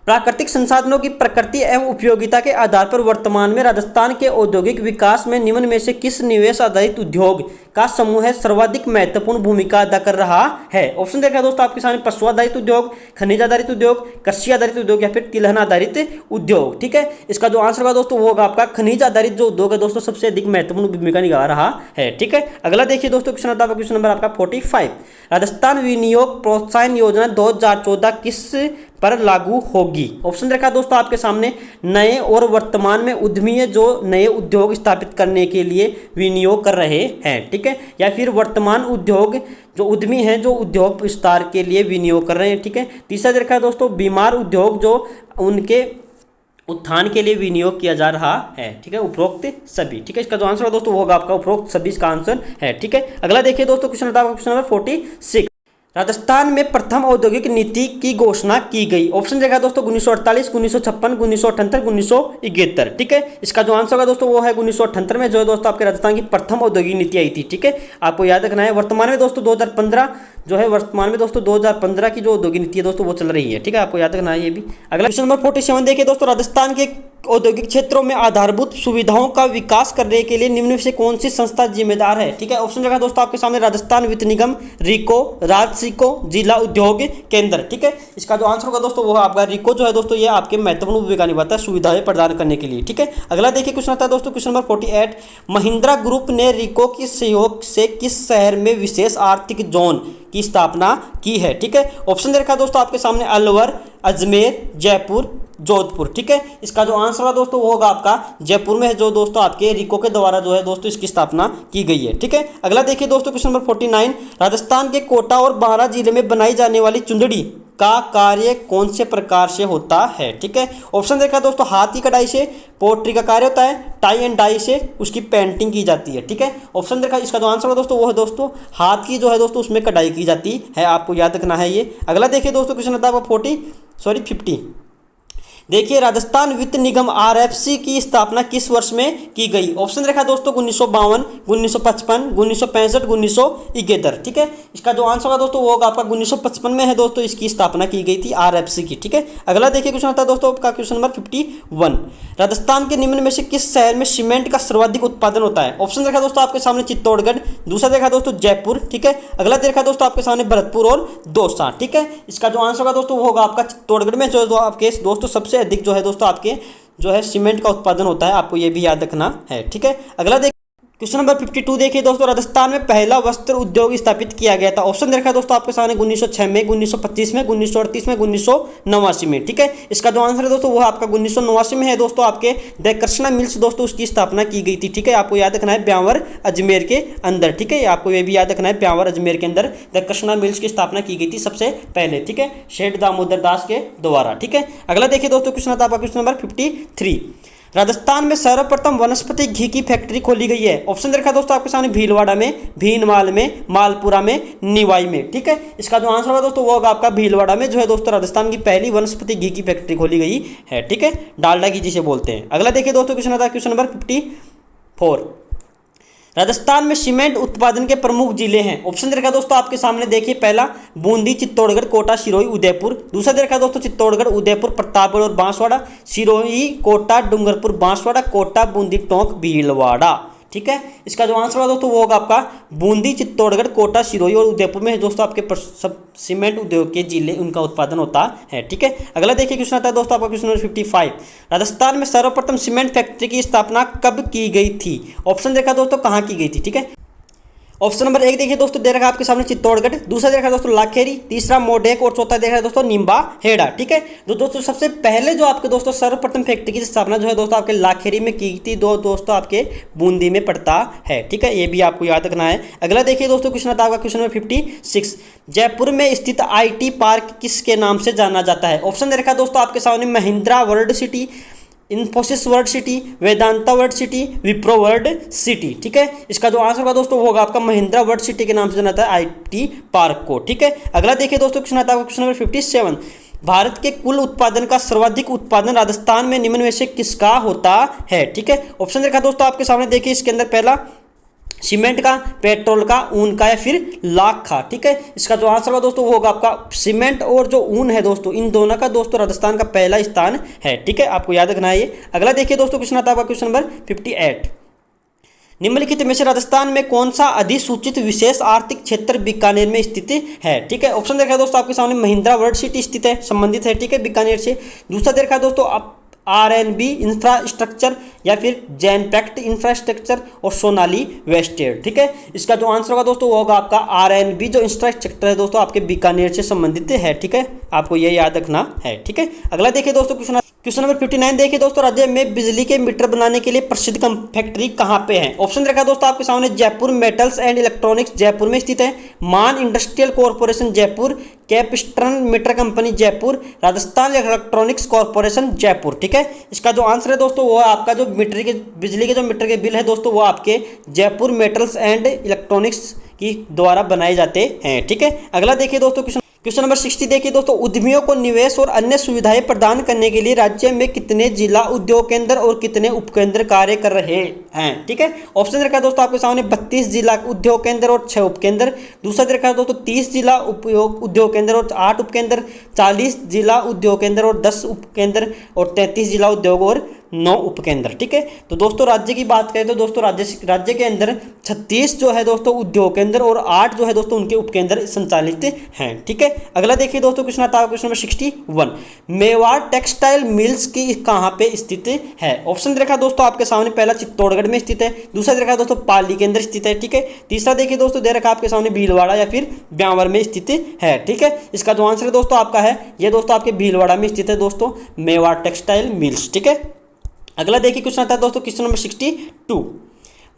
Speaker 1: प्राकृतिक संसाधनों की प्रकृति एवं उपयोगिता के आधार पर वर्तमान में राजस्थान के औद्योगिक विकास में निम्न में से किस निवेश आधारित उद्योग का समूह सर्वाधिक महत्वपूर्ण भूमिका अदा कर रहा है। ऑप्शन देखा दोस्तों आपके सामने पशु आधारित उद्योग, खनिज आधारित उद्योग, कृषि आधारित उद्योग या फिर तिलहन आधारित उद्योग, ठीक है। इसका जो आंसर होगा दोस्तों वो होगा आपका खनिज आधारित जो उद्योग है दोस्तों सबसे अधिक महत्वपूर्ण भूमिका निभा रहा है, ठीक है। अगला देखिए दोस्तों क्वेश्चन आता है क्वेश्चन नंबर आपका 45, राजस्थान विनियोग प्रोत्साहन योजना 2014 किस पर लागू होगी। ऑप्शन देखा दोस्तों आपके सामने नए और वर्तमान में उद्यमी जो नए उद्योग स्थापित करने के लिए विनियोग कर रहे हैं, ठीक है, या फिर वर्तमान उद्योग जो उद्यमी हैं जो उद्योग विस्तार के लिए विनियोग कर रहे हैं, ठीक है। तीसरा देखा दोस्तों बीमार उद्योग जो उनके उत्थान के लिए विनियोग किया जा रहा है, ठीक है, उपरोक्त सभी, ठीक है। इसका जो आंसर दोस्तों वो होगा आपका उपरोक्त सभी इसका आंसर है, ठीक है। अगला देखिए दोस्तों क्वेश्चन आता है क्वेश्चन नंबर 46, राजस्थान में प्रथम औद्योगिक नीति की घोषणा की गई। ऑप्शन देखा दोस्तों 1948, 1956, 1978, 1971, ठीक है। इसका जो आंसर होगा दोस्तों वो है 1978 में जो है दोस्तों आपके राजस्थान की प्रथम औद्योगिक नीति आई थी, ठीक है। आपको याद रखना है। वर्तमान में दोस्तों 2015 जो है वर्तमान में दोस्तों 2015 की जो औद्योगिक नीति है दोस्तों वो चल रही है, ठीक है, आपको याद रखना है ये भी। अगला क्वेश्चन नंबर 47 देखिए दोस्तों, राजस्थान के औद्योगिक क्षेत्रों में आधारभूत सुविधाओं का विकास करने के लिए निम्न में से कौन सी संस्था जिम्मेदार है, ठीक है। ऑप्शन देखा दोस्तों आपके सामने राजस्थान वित्त निगम, रिको, राजसिको, जिला उद्योग केंद्र, ठीक है। इसका जो आंसर होगा दोस्तों वो आपका रिको जो है दोस्तों ये आपके महत्वपूर्ण भूमिका निभाता है सुविधाएं प्रदान करने के लिए, ठीक है। अगला देखिए क्वेश्चन आता है दोस्तों क्वेश्चन नंबर 48, महिंद्रा ग्रुप ने रिको के सहयोग से किस शहर में विशेष आर्थिक जोन की स्थापना की है, ठीक है। ऑप्शन देखा दोस्तों आपके सामने अलवर, अजमेर, जयपुर, जोधपुर, ठीक है। इसका जो आंसर होगा दोस्तों वो होगा आपका जयपुर में है जो दोस्तों आपके रिको के द्वारा जो है दोस्तों इसकी स्थापना की गई है, ठीक है। अगला देखिए दोस्तों क्वेश्चन नंबर 49, राजस्थान के कोटा और बारां जिले में बनाई जाने वाली चुंदड़ी का कार्य कौन से प्रकार से होता है, ठीक है। ऑप्शन देखा दोस्तों हाथ की कढ़ाई से, पोट्री का कार्य होता है, टाई एंड डाई से उसकी पेंटिंग की जाती है, ठीक है। ऑप्शन देखा इसका जो आंसर होगा दोस्तों वो है दोस्तों हाथ की जो है दोस्तों उसमें कढ़ाई की जाती है, आपको याद रखना है ये। अगला देखिए दोस्तों क्वेश्चन आता है 50, देखिए राजस्थान वित्त निगम आरएफसी की स्थापना किस वर्ष में की गई। ऑप्शन देखा दोस्तों 1952, 1955, 1965, 1971, ठीक है। इसका जो आंसर होगा दोस्तों वो होगा आपका 1955 में है दोस्तों इसकी स्थापना की गई थी आरएफसी की, ठीक है। अगला देखिए क्वेश्चन आता है दोस्तों आपका क्वेश्चन नंबर 51, राजस्थान के निम्न में से किस शहर में सीमेंट का सर्वाधिक उत्पादन होता है। ऑप्शन देखा दोस्तों आपके सामने चित्तौड़गढ़, दूसरा देखा दोस्तों जयपुर, ठीक है। अगला देखा दोस्तों आपके सामने भरतपुर और दौसा, ठीक है। इसका जो आंसर होगा दोस्तों वो होगा आपका चित्तौड़गढ़ में जो आपके दोस्तों सबसे अधिक जो है दोस्तों आपके जो है सीमेंट का उत्पादन होता है, आपको ये भी याद रखना है, ठीक है। अगला देखिए क्वेश्चन नंबर 52 देखिए दोस्तों, राजस्थान में पहला वस्त्र उद्योग स्थापित किया गया था। ऑप्शन देखा दोस्तों आपके सामने 1906 में, 1925 में, 1938 में, 1989 में, ठीक है। इसका जो आंसर है दोस्तों वो आपका 1989 में है दोस्तों आपके द कृष्णा मिल्स दोस्तों उसकी स्थापना की गई थी, ठीक है। आपको याद रखना है ब्यावर अजमेर के अंदर, ठीक है। आपको ये भी याद रखना है ब्यावर अजमेर के अंदर द कृष्णा मिल्स की स्थापना की गई थी सबसे पहले, ठीक है, सेठ दामोदर दास के द्वारा, ठीक है। अगला देखिए दोस्तों क्वेश्चन आता है आपका क्वेश्चन नंबर 53, राजस्थान में सर्वप्रथम वनस्पति घी की फैक्ट्री खोली गई है। ऑप्शन दे रखा है दोस्तों आपके सामने भीलवाड़ा में, भीनमाल में, मालपुरा में, निवाई में। ठीक है, इसका जो आंसर होगा दोस्तों वो होगा आपका भीलवाड़ा में जो है दोस्तों राजस्थान की पहली वनस्पति घी की फैक्ट्री खोली गई है। ठीक है, डालडा घी जिसे बोलते हैं। अगला देखिए दोस्तों क्वेश्चन आता है क्वेश्चन नंबर 54। राजस्थान में सीमेंट उत्पादन के प्रमुख जिले हैं। ऑप्शन दे रखा दोस्तों आपके सामने देखिए, पहला बूंदी, चित्तौड़गढ़, कोटा, सिरोही, उदयपुर। दूसरा दे रखा दोस्तों चित्तौड़गढ़, उदयपुर, प्रतापगढ़ और बांसवाड़ा। सिरोही, कोटा, डूंगरपुर, बांसवाड़ा, कोटा, बूंदी, टोंक, भीलवाड़ा। ठीक है, इसका जो आंसर होगा दोस्तों वो होगा आपका बूंदी, चित्तौड़गढ़, कोटा, सिरोही और उदयपुर में दोस्तों आपके सब सीमेंट उद्योग के जिले उनका उत्पादन होता है। ठीक है, अगला देखिए क्वेश्चन आता है दोस्तों आपका क्वेश्चन नंबर 55। राजस्थान में सर्वप्रथम सीमेंट फैक्ट्री की स्थापना कब की गई थी? ऑप्शन देखा दोस्तों कहाँ की गई थी। ठीक है, ऑप्शन नंबर 1 देखिए दोस्तों दे रखा आपके सामने चित्तौड़गढ़, दूसरा दे रखा दोस्तों लाखेरी, तीसरा मोडेक और चौथा दे रखा दोस्तों निम्बा हेड़ा। ठीक है, तो दोस्तों सबसे पहले जो आपके दोस्तों सर्वप्रथम फैक्ट्री की स्थापना जो है दोस्तों आपके लाखेरी में की थी, दोस्तों आपके बूंदी में पड़ता है। ठीक है, ये भी आपको याद रखना है। अगला देखिए दोस्तों क्वेश्चन आता है क्वेश्चन नंबर 56। जयपुर में स्थित IT पार्क किसके नाम से जाना जाता है? ऑप्शन दे रखा दोस्तों आपके सामने Mahindra world city, Infosys world city, Vedanta world city, Wipro world city. ठीक है, इसका जो आंसर होगा दोस्तों वो होगा आपका महिंद्रा वर्ल्ड सिटी के नाम से जाना जाता है IT पार्क को। ठीक है, अगला देखिए दोस्तों क्वेश्चन आता है क्वेश्चन नंबर 57। भारत के कुल उत्पादन का सर्वाधिक उत्पादन राजस्थान में निम्न में से किसका होता है? ठीक है, ऑप्शन देखा दोस्तों आपके सामने देखिए, इसके अंदर पहला सीमेंट का, पेट्रोल का, ऊन का या फिर लाख का। ठीक है, इसका जो आंसर होगा दोस्तों वो होगा आपका सीमेंट और जो ऊन है दोस्तों इन दोनों का दोस्तों राजस्थान का पहला स्थान है। ठीक है, आपको याद रखना है ये। अगला देखिए दोस्तों क्वेश्चन आता है क्वेश्चन नंबर 58। निम्नलिखित में से राजस्थान में कौन सा अधिसूचित विशेष आर्थिक क्षेत्र बीकानेर में स्थित है? ठीक है, ऑप्शन देखा दोस्तों आपके सामने महिंद्रा वर्ल्ड सिटी स्थित है, संबंधित है। ठीक है, बीकानेर से। दूसरा देखा दोस्तों RNB इंफ्रास्ट्रक्चर या फिर जैनपैक्ट इंफ्रास्ट्रक्चर और सोनाली वेस्टेड। ठीक है, इसका जो आंसर होगा दोस्तों वो होगा आपका RNB जो इंफ्रास्ट्रक्चर है दोस्तों आपके बीकानेर से संबंधित है। ठीक है, आपको ये याद रखना है। ठीक है, अगला देखिए दोस्तों क्वेश्चन नंबर 59 देखिए दोस्तों, राज्य में बिजली के मीटर बनाने के लिए प्रसिद्ध फैक्ट्री कहाँ पे है? ऑप्शन रखा दोस्तों आपके सामने Jaipur metals and electronics Jaipur में स्थित है, Maan industrial corporation Jaipur, Capstan meter company Jaipur, Rajasthan electronics corporation Jaipur. ठीक है, इसका जो आंसर है दोस्तों वो आपका जो मीटर के बिजली के जो मीटर के बिल है दोस्तों वो आपके जयपुर मेटल्स एंड इलेक्ट्रॉनिक्स की द्वारा बनाए जाते हैं। ठीक है, अगला देखिए दोस्तों क्वेश्चन नंबर 60 देखिए दोस्तों, उद्यमियों को निवेश और अन्य सुविधाएं प्रदान करने के लिए राज्य में कितने जिला उद्योग केंद्र और कितने उपकेंद्र कार्य कर रहे हैं? ठीक है, ऑप्शन रखा दोस्तों आपके सामने 32 जिला उद्योग केंद्र और 6 उपकेंद्र। दूसरा रखा दोस्तों 30 जिला उद्योग केंद्र और 8 उपकेंद्र, 40 जिला उद्योग केंद्र और 10 उपकेंद्र और 33 जिला उद्योग और 9 उपकेंद्र। ठीक है, तो दोस्तों राज्य की बात करें तो दोस्तों राज्य के अंदर 36 जो है दोस्तों उद्योग केंद्र और 8 जो है दोस्तों उनके उपकेंद्र संचालित हैं। ठीक है, अगला देखिए दोस्तों क्वेश्चन आता है question number 61। Mewar textile mills की कहाँ पे स्थित है? ऑप्शन देखा दोस्तों आपके सामने, पहला चित्तौड़गढ़ में स्थित है, दूसरा देखा दोस्तों पाली के अंदर स्थित है। ठीक है, तीसरा देखिए दोस्तों दे रखा आपके सामने भीलवाड़ा या फिर ब्यावर में स्थित है। ठीक है, इसका जो आंसर है दोस्तों आपका है ये दोस्तों आपके भीलवाड़ा में स्थित है दोस्तों मेवाड़ टेक्सटाइल मिल्स। ठीक है, अगला देखिए क्वेश्चन आता है दोस्तों question number 62।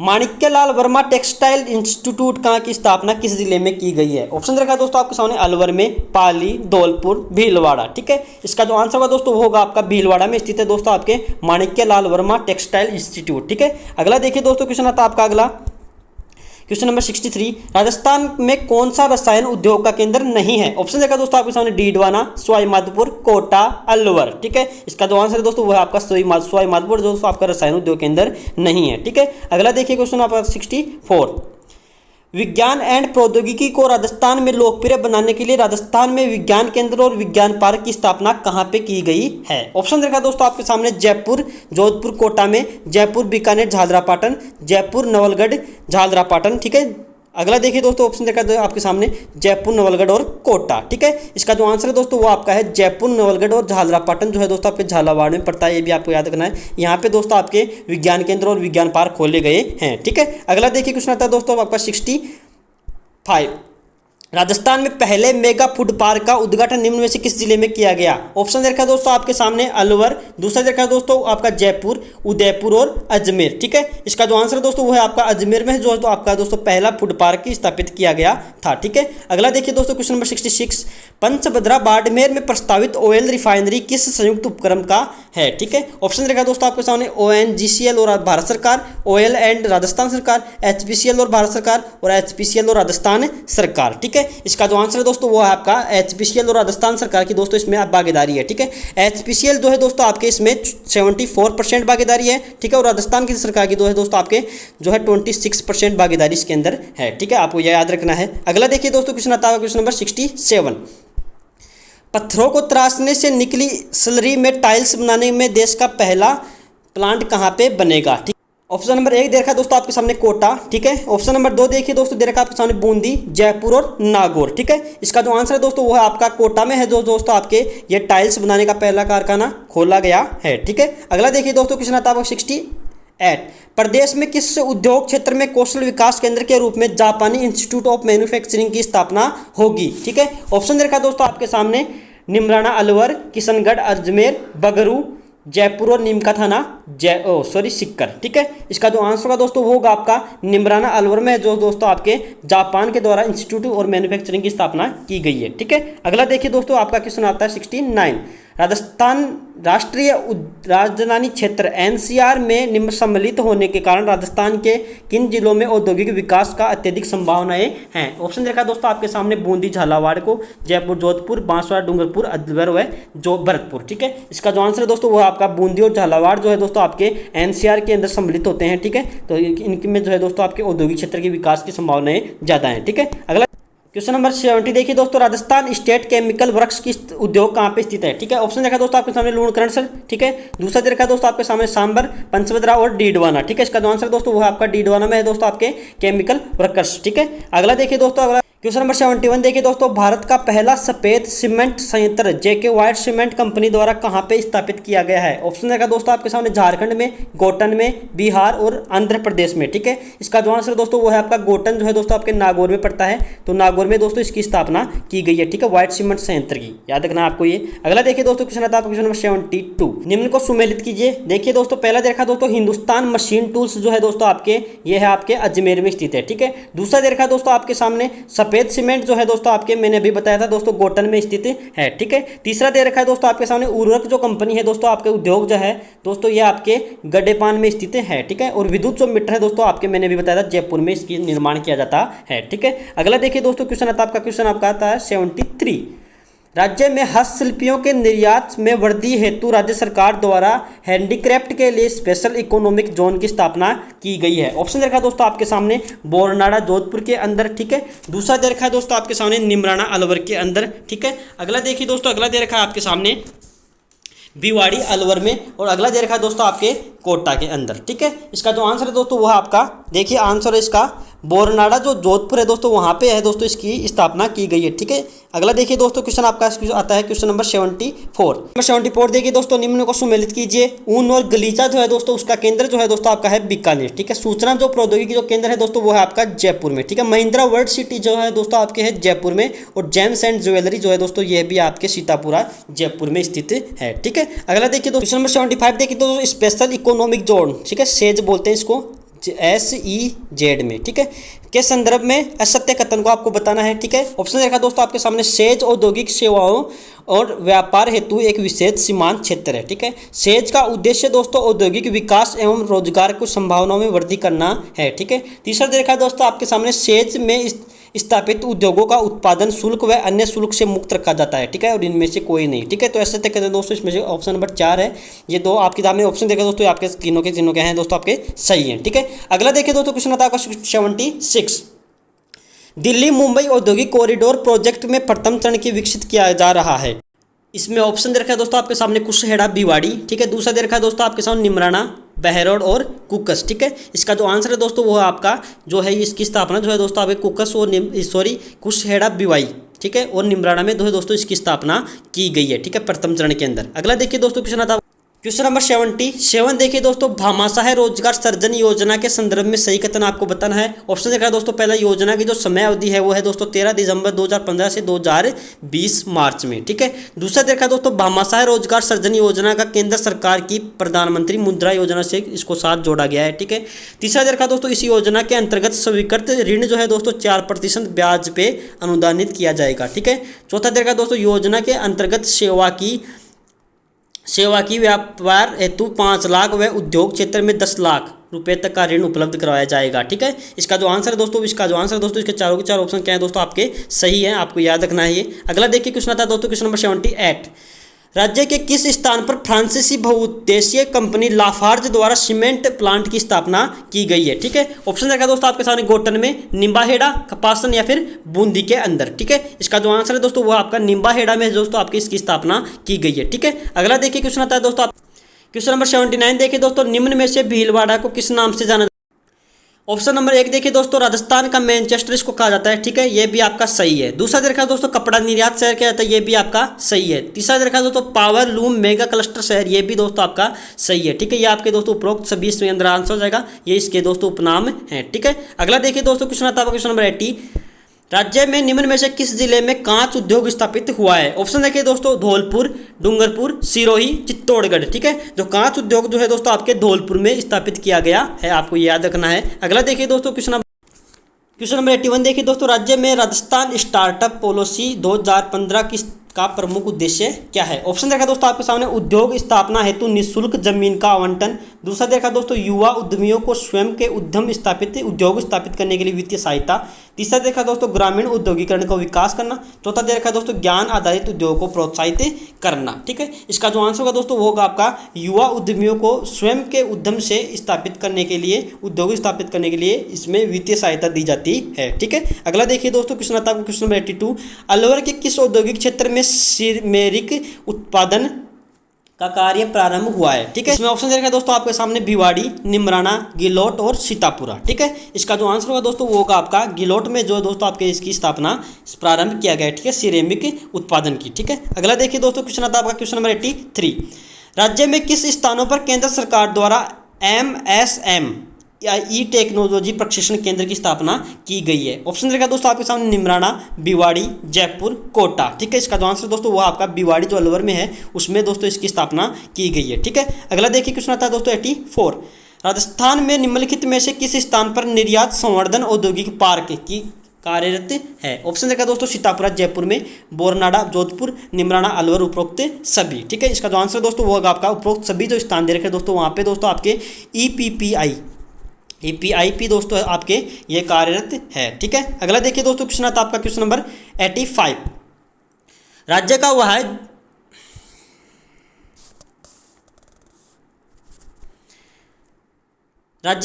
Speaker 1: Manikyalal Verma textile institute का की स्थापना किस जिले में की गई है? ऑप्शन रखा दोस्तों आपके सामने अलवर में, पाली, धौलपुर, भीलवाड़ा। ठीक है, इसका जो आंसर होगा दोस्तों वो होगा आपका भीलवाड़ा में स्थित है दोस्तों आपके माणिक्यलाल वर्मा टेक्सटाइल इंस्टीट्यूट। ठीक है, अगला देखिए दोस्तों क्वेश्चन आता है आपका अगला क्वेश्चन नंबर 63। राजस्थान में कौन सा रसायन उद्योग का केंद्र नहीं है? ऑप्शन देखा दोस्तों आपके सामने डीडवाना, सवाई माधोपुर, कोटा, अलवर। ठीक है, इसका जो आंसर है दोस्तों वो है आपका सवाई माधोपुर जो दोस्तों आपका रसायन उद्योग केंद्र नहीं है। ठीक है, अगला देखिए क्वेश्चन आपका 64। विज्ञान एंड प्रौद्योगिकी को राजस्थान में लोकप्रिय बनाने के लिए राजस्थान में विज्ञान केंद्र और विज्ञान पार्क की स्थापना कहाँ पे की गई है? ऑप्शन देखा दोस्तों आपके सामने जयपुर, जोधपुर, कोटा में, जयपुर, बीकानेर, झालरापाटन, जयपुर, नवलगढ़, झालरापाटन। ठीक है, अगला देखिए दोस्तों ऑप्शन देखा आपके सामने जयपुर, नवलगढ़ और कोटा। ठीक है, इसका जो आंसर है दोस्तों वो आपका है जयपुर, नवलगढ़ और झालरापाटन जो है दोस्तों आपके झालावाड़ में पड़ता है। ये भी आपको याद रखना है। यहाँ पे दोस्तों आपके विज्ञान केंद्र और विज्ञान पार्क खोले गए हैं। ठीक है, अगला देखिए क्वेश्चन आता है दोस्तों आपका 65। राजस्थान में पहले मेगा फूड पार्क का उद्घाटन निम्न में से किस जिले में किया गया? ऑप्शन दे रखा है दोस्तों आपके सामने अलवर, दूसरा दे रखा है दोस्तों आपका जयपुर, उदयपुर और अजमेर। ठीक है, इसका जो आंसर है दोस्तों वो है आपका अजमेर में है, जो है तो आपका दोस्तों पहला फूड पार्क की स्थापित किया गया था। ठीक है, अगला देखिए दोस्तों क्वेश्चन नंबर 66, पंचभद्रा बाड़मेर में प्रस्तावित ऑयल रिफाइनरी किस संयुक्त उपक्रम का है? ठीक है, ऑप्शन दे रखा है दोस्तों आपके सामने ONGCL और भारत सरकार, ऑयल एंड राजस्थान सरकार, HPCL और भारत सरकार और HPCL और राजस्थान सरकार। ठीक है, इसका जो आंसर है दोस्तों वो है आपका HPCL और राजस्थान सरकार की दोस्तों इसमें भागीदारी है। ठीक है, HPCL जो है दोस्तों आपके इसमें 74% भागीदारी है। ठीक है, और राजस्थान की सरकार की जो है दोस्तों आपके जो है 26% भागीदारी इसके अंदर है। ठीक है, आपको यह याद रखना है। अगला देखिए दोस्तों क्वेश्चन आता है क्वेश्चन नंबर 67, पत्थरों को तराशने से निकली स्लरी में टाइल्स बनाने में देश का पहला प्लांट कहाँ पे बनेगा? ठीक, ऑप्शन नंबर 1 दे रखा है दोस्तों आपके सामने कोटा। ठीक है, ऑप्शन नंबर 2 देखिए दोस्तों दे रखा है आपके सामने बूंदी, जयपुर और नागौर। ठीक है, इसका जो आंसर है दोस्तों वो है आपका कोटा में है, जो दोस्तों आपके ये टाइल्स बनाने का पहला कारखाना खोला गया है। ठीक है, अगला देखिए दोस्तों क्वेश्चन आता है 68, प्रदेश में किस उद्योग क्षेत्र में कौशल विकास केंद्र के रूप में जापानी इंस्टीट्यूट ऑफ मैन्युफैक्चरिंग की स्थापना होगी? ठीक है, ऑप्शन दे रखा है दोस्तों आपके सामने निमराना अलवर, किशनगढ़, अजमेर, बगरू, जयपुर और नीम का थाना सिक्कर। ठीक है, इसका जो आंसर होगा दोस्तों वो होगा आपका निमराना अलवर में, जो दोस्तों आपके जापान के द्वारा इंस्टीट्यूट और मैन्युफैक्चरिंग की स्थापना की गई है। ठीक है, अगला देखिए दोस्तों आपका क्वेश्चन आता है 69, राजस्थान राष्ट्रीय राजधानी क्षेत्र NCR में निम्न सम्मिलित होने के कारण राजस्थान के किन जिलों में औद्योगिक विकास का अत्यधिक संभावनाएं हैं? ऑप्शन देखा दोस्तों आपके सामने बूंदी, झालावाड़ को, जयपुर, जोधपुर, बांसवाड़ा, डूंगरपुर, अलवर व जो भरतपुर। ठीक है, इसका जो आंसर है दोस्तों वो आपका बूंदी और झालावाड़ जो है दोस्तों आपके NCR के अंदर सम्मिलित होते हैं। ठीक है, तो इनमें जो है दोस्तों आपके औद्योगिक क्षेत्र के विकास की संभावनाएं ज़्यादा हैं। ठीक है, अगला क्वेश्चन नंबर 70 देखिए दोस्तों, राजस्थान स्टेट केमिकल वर्क्स की उद्योग कहाँ पे स्थित है? ठीक है, ऑप्शन देखा दोस्तों आपके सामने लूणकरण सर। ठीक है, दूसरा दे रखा है दोस्तों आपके सामने सांबर, पंचभद्रा और डीडवाना। ठीक है, इसका जो आंसर दोस्तों वो है आपका डीडवाना में है दोस्तों आपके केमिकल वर्कर्स। ठीक है, अगला देखिए दोस्तों, अगला क्वेश्चन नंबर 71 देखिए दोस्तों, भारत का पहला सफेद सीमेंट संयंत्र JK वाइट सीमेंट कंपनी द्वारा कहां पे स्थापित किया गया है? ऑप्शन देखा दोस्तों आपके सामने झारखंड में, गोटन में, बिहार और आंध्र प्रदेश में। ठीक है, इसका जो आंसर दोस्तों वो है आपका गोटन, जो है दोस्तों आपके नागौर में पड़ता है, तो नागौर में दोस्तों इसकी स्थापना की गई है। ठीक है, व्हाइट सीमेंट संयंत्र की, याद रखना आपको ये। अगला देखिए दोस्तों क्वेश्चन आता है क्वेश्चन नंबर 72, निम्न को सुमेलित कीजिए। देखिए दोस्तों, पहला देखा दोस्तों हिंदुस्तान मशीन टूल्स जो है दोस्तों आपके ये है आपके अजमेर में स्थित है। ठीक है, दूसरा देखा दोस्तों आपके सामने सफेद सीमेंट जो है दोस्तों आपके मैंने अभी बताया था दोस्तों गोटन में स्थित है। ठीक है, तीसरा दे रखा है दोस्तों आपके सामने उर्वरक जो कंपनी है दोस्तों आपके उद्योग जो है दोस्तों ये आपके गड्डेपान में स्थित है। ठीक है, और विद्युत जो मीटर है दोस्तों आपके मैंने अभी बताया था जयपुर में इसकी निर्माण किया जाता है। ठीक है, अगला देखिए दोस्तों क्वेश्चन आपका आता है 73, राज्य में हस्तशिल्पियों के निर्यात में वृद्धि हेतु राज्य सरकार द्वारा हैंडीक्राफ्ट के लिए स्पेशल इकोनॉमिक जोन की स्थापना की गई है। ऑप्शन दे रखा है दोस्तों आपके सामने बोरनाड़ा जोधपुर के अंदर। ठीक है, दूसरा दे रखा है दोस्तों आपके सामने निमराना अलवर के अंदर। ठीक है, अगला देखिए दोस्तों, अगला दे रखा है आपके सामने भिवाड़ी अलवर में, और अगला दे रखा है दोस्तों आपके कोटा के अंदर। ठीक है, इसका जो आंसर है दोस्तों वह आपका देखिए आंसर है इसका बोरनाड़ा जो जोधपुर है दोस्तों वहाँ पे है दोस्तों इसकी स्थापना की गई है। ठीक है, अगला देखिए दोस्तों क्वेश्चन आपका आता है क्वेश्चन नंबर 74 देखिए दोस्तों, निम्न को सुमेलित कीजिए। ऊन और गलीचा जो है दोस्तों उसका केंद्र जो है दोस्तों आपका है बीकानेर। ठीक है, सूचना जो प्रौद्योगिकी जो केंद्र है दोस्तों वो है आपका जयपुर में। ठीक है, महिंद्रा वर्ल्ड सिटी जो है दोस्तों आपके है जयपुर में, और जेम्स एंड ज्वेलरी जो है दोस्तों ये भी आपके सीतापुरा जयपुर में स्थित है। ठीक है, अगला देखिए दोस्तों क्वेश्चन नंबर 75 देखिए दोस्तों, स्पेशल इकोनॉमिक जोन, ठीक है सेज बोलते हैं इसको, SEZ में। ठीक है, के संदर्भ में असत्य कथन को आपको बताना है। ठीक है, ऑप्शन देखा दोस्तों आपके सामने सेज औद्योगिक सेवाओं और व्यापार हेतु एक विशेष सीमांत क्षेत्र है। ठीक है, सेज का उद्देश्य दोस्तों औद्योगिक विकास एवं रोजगार को संभावनाओं में वृद्धि करना है। ठीक है, तीसरा देखा दोस्तों आपके सामने सेज में स्थापित उद्योगों का उत्पादन शुल्क व अन्य शुल्क से मुक्त रखा जाता है। ठीक है, और इनमें से कोई नहीं। ठीक है, तो ऐसे कहते हैं दोस्तों इसमें से ऑप्शन नंबर 4 है। ये दो आपकी किताब में ऑप्शन देखा दोस्तों आपके तीनों के हैं दोस्तों आपके सही हैं। ठीक है, अगला देखिए दोस्तों क्वेश्चन आता है 76, दिल्ली मुंबई औद्योगिक कॉरिडोर प्रोजेक्ट में प्रथम चरण की विकसित किया जा रहा है। इसमें ऑप्शन दे रखा है दोस्तों आपके सामने कुशहेड़ा भिवाड़ी। ठीक है, दूसरा दे रखा है दोस्तों आपके सामने निमराना, बहरौड़ और कुकस। ठीक है, इसका जो आंसर है दोस्तों वो है आपका जो है इसकी स्थापना जो है दोस्तों आपके कुकस और कुशहेड़ा भिवाई। ठीक है, और निमराना में जो है दोस्तों इसकी स्थापना की गई है। ठीक है, प्रथम चरण के अंदर। अगला देखिए दोस्तों क्वेश्चन आता है क्वेश्चन नंबर 77 देखिए दोस्तों, भामाशाह रोजगार सृजन योजना के संदर्भ में सही कथन आपको बताना है। ऑप्शन देखा दोस्तों, पहला योजना की जो समय अवधि है वो है दोस्तों 13 दिसंबर 2015 से 2020 मार्च में, ठीक है। दूसरा देखा दोस्तों, भामाशाह रोजगार सृजन योजना का केंद्र सरकार की प्रधानमंत्री मुद्रा योजना से इसको साथ जोड़ा गया है, ठीक है। तीसरा देखा दोस्तों, इस योजना के अंतर्गत स्वीकृत ऋण जो है दोस्तों 4% ब्याज पे अनुदानित किया जाएगा, ठीक है। चौथा देखा दोस्तों, योजना के अंतर्गत सेवा की व्यापार हेतु 5 लाख व उद्योग क्षेत्र में 10 लाख रुपए तक का ऋण उपलब्ध करवाया जाएगा, ठीक है। इसका जो आंसर है दोस्तों, इसके चारों के चार ऑप्शन क्या है दोस्तों, आपके सही है, आपको याद रखना है ये। अगला देखिए क्वेश्चन आता है दोस्तों, क्वेश्चन नंबर 78, राज्य के किस स्थान पर फ्रांसीसी बहुउद्देशीय कंपनी लाफार्ज द्वारा सीमेंट प्लांट की स्थापना की गई है, ठीक है। ऑप्शन देखा दोस्तों आपके सामने, गोटन में, निम्बाहेड़ा, कपासन या फिर बूंदी के अंदर, ठीक है। इसका जो आंसर है दोस्तों वो आपका निम्बाहेड़ा में दोस्तों आपकी इसकी स्थापना की गई है, ठीक है। अगला देखिए क्वेश्चन आता है दोस्तों, क्वेश्चन नंबर 79 देखिए दोस्तों, निम्न में से भीलवाड़ा को किस नाम से जाना। ऑप्शन नंबर 1 देखिए दोस्तों, राजस्थान का मैनचेस्टर इसको कहा जाता है, ठीक है, ये भी आपका सही है। दूसरा देखा दोस्तों, कपड़ा निर्यात शहर क्या जाता है, ये भी आपका सही है। तीसरा देखा दोस्तों, पावर लूम मेगा क्लस्टर शहर, ये भी दोस्तों आपका सही है, ठीक है। ये आपके दोस्तों उपरोक्त सभी इसमें अंदर आंसर हो जाएगा, ये इसके दोस्तों उपनाम है, ठीक है। अगला देखिए दोस्तों, क्वेश्चन आता है क्वेश्चन नंबर 80, राज्य में निम्न में से किस जिले में कांच उद्योग स्थापित हुआ है। ऑप्शन देखिए दोस्तों, धौलपुर, डूंगरपुर, सिरोही, चित्तौड़गढ़, ठीक है। जो कांच उद्योग जो है दोस्तों आपके धौलपुर में स्थापित किया गया है, आपको याद रखना है। अगला देखिए दोस्तों, क्वेश्चन नंबर 81 देखिए दोस्तों, राज्य में राजस्थान स्टार्टअप पॉलिसी 2015 का प्रमुख उद्देश्य क्या है। ऑप्शन देखा दोस्तों आपके सामने, उद्योग स्थापना हेतु निःशुल्क जमीन का आवंटन। दूसरा देखा दोस्तों, युवा उद्यमियों को स्वयं के उद्यम उद्योग स्थापित करने के लिए वित्तीय सहायता। तीसरा देखा दोस्तों, ग्रामीण औद्योगिकरण का विकास करना। चौथा देखा दोस्तों, ज्ञान आधारित उद्योग को प्रोत्साहित करना, ठीक है। इसका जो आंसर होगा दोस्तों वो होगा आपका युवा उद्यमियों को स्वयं के उद्यम से स्थापित करने के लिए, उद्योग स्थापित करने के लिए इसमें वित्तीय सहायता दी जाती है, ठीक है। अगला देखिए दोस्तों, क्वेश्चन आता है क्वेश्चन नंबर 82, अलवर के किस औद्योगिक क्षेत्र में सिरमेरिक उत्पादन का कार्य प्रारंभ हुआ है, ठीक है। इसमें ऑप्शन देखा दोस्तों आपके सामने, भिवाड़ी, निमराना, गिलोट और सीतापुरा, ठीक है। इसका जो आंसर होगा दोस्तों वो होगा आपका गिलोट में जो दोस्तों आपके इसकी स्थापना प्रारंभ किया गया है, ठीक है, सिरेमिक उत्पादन की, ठीक है। अगला देखिए दोस्तों, क्वेश्चन आता है आपका क्वेश्चन नंबर 83, राज्य में किस स्थानों पर केंद्र सरकार द्वारा MSM या ई टेक्नोलॉजी प्रशिक्षण केंद्र की स्थापना की गई है। ऑप्शन देखा दोस्तों आपके सामने, निमराना, भिवाड़ी, जयपुर, कोटा, ठीक है। इसका जो आंसर दोस्तों वो आपका भिवाड़ी जो अलवर में है उसमें दोस्तों इसकी स्थापना की गई है, ठीक है। अगला देखिए क्वेश्चन आता है दोस्तों 84, राजस्थान में निम्नलिखित में से किस स्थान पर निर्यात संवर्धन औद्योगिक पार्क की कार्यरत है। ऑप्शन देखा दोस्तों, सीतापुरा जयपुर में, बोरनाडा जोधपुर, निमराना अलवर, उपरोक्त सभी, ठीक है। इसका जो आंसर दोस्तों वो होगा आपका उपरोक्त सभी जो स्थान दे रखे दोस्तों वहाँ पे दोस्तों आपके EPIP दोस्तों आपके ये कार्यरत है, ठीक है। अगला देखिए दोस्तों, क्वेश्चन आता है आपका क्वेश्चन नंबर 85, राज्य